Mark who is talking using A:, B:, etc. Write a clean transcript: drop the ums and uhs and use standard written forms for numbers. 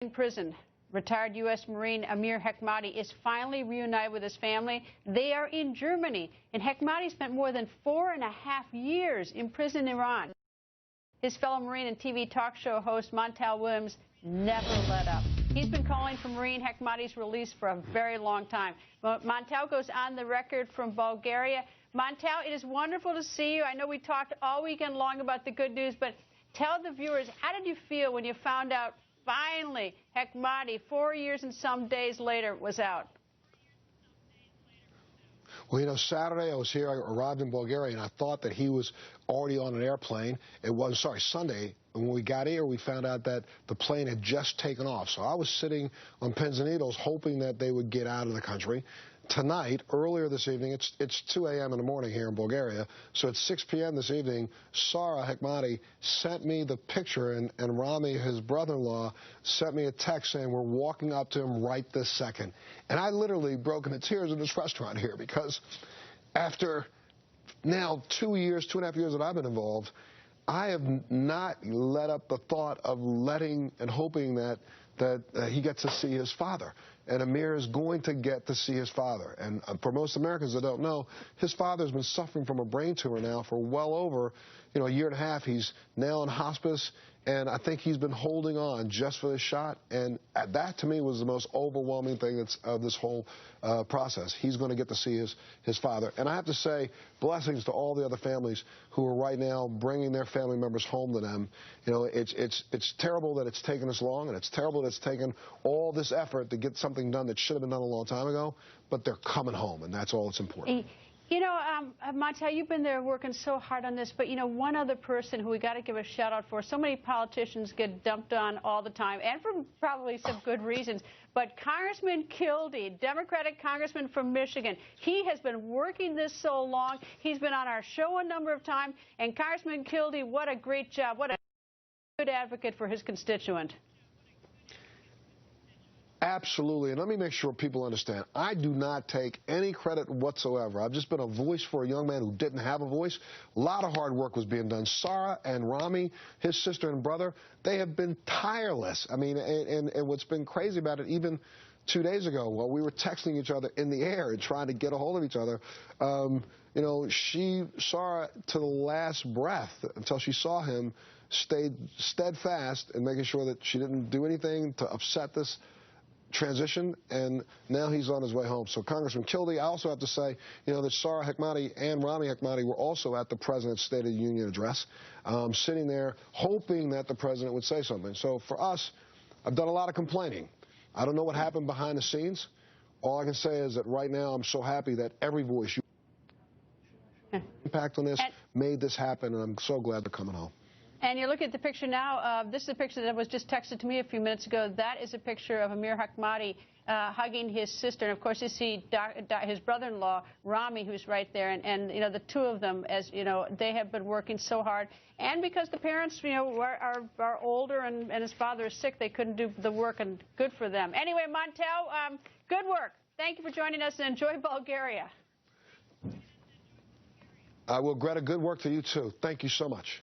A: In prison, retired U.S. Marine Amir Hekmati is finally reunited with his family. They are in Germany, and Hekmati spent more than 4.5 years in prison in Iran. His fellow Marine and TV talk show host Montel never let up. He's been calling for Marine Hekmati's release for a very long time. Montel goes on the record from Bulgaria. Montel, it is wonderful to see you. I know we talked all weekend long about the good news, but tell the viewers, how did you feel when you found out finally Hekmati, 4 years and some days later, was out?
B: Well, you know, Saturday I was here. I arrived in Bulgaria, and I thought that he was already on an airplane. It was, Sunday. And when we got here, we found out that the plane had just taken off. So I was sitting on pins and needles, hoping that they would get out of the country. Tonight, earlier this evening, it's 2 a.m. in the morning here in Bulgaria, so at 6 p.m. this evening, Sarah Hekmati sent me the picture, and Rami, his brother-in-law, sent me a text saying we're walking up to him right this second. And I literally broke into tears in this restaurant here, because after now 2.5 years that I've been involved, I have not let up the thought of letting and hoping that he gets to see his father. And Amir is going to get to see his father. And for most Americans that don't know, his father has been suffering from a brain tumor now for well over, a 1.5 years. He's now in hospice, and I think he's been holding on just for this shot. And that, to me, was the most overwhelming thing of this whole process. He's going to get to see his father. And I have to say, blessings to all the other families who are right now bringing their family members home to them. It's terrible that it's taken this long, and it's terrible that it's taken all this effort to get something done that should have been done a long time ago, but they're coming home, and that's all that's important.
A: Montel, you've been there working so hard on this, but, one other person who we got to give a shout-out for. So many politicians get dumped on all the time, and for probably some good reasons. But Congressman Kildee, Democratic congressman from Michigan, he has been working this so long. He's been on our show a number of times. And Congressman Kildee, what a great job. What a good advocate for his constituent.
B: Absolutely, and let me make sure people understand. I do not take any credit whatsoever. I've just been a voice for a young man who didn't have a voice. A lot of hard work was being done. Sarah and Rami, his sister and brother, they have been ticheless. I mean, and what's been crazy about it, even 2 days ago, while we were texting each other in the air and trying to get a hold of each other, Sarah, to the last breath, until she saw him, stayed steadfast in making sure that she didn't do anything to upset this transition, and now he's on his way home. So, Congressman Kildee, I also have to say, that Sarah Hekmati and Rami Hekmati were also at the President's State of the Union address, sitting there hoping that the President would say something. So, for us, I've done a lot of complaining. I don't know what happened behind the scenes. All I can say is that right now I'm so happy that every voice impact on this made this happen, and I'm so glad they're coming home.
A: And you look at the picture now. This is a picture that was just texted to me a few minutes ago. That is a picture of Amir Hekmati hugging his sister. And, of course, you see his brother-in-law, Rami, who's right there. And the two of them, as they have been working so hard. And because the parents, are older and his father is sick, they couldn't do the work, and good for them. Anyway, Montel, good work. Thank you for joining us, and enjoy Bulgaria.
B: I will, Greta. Good work to you, too. Thank you so much.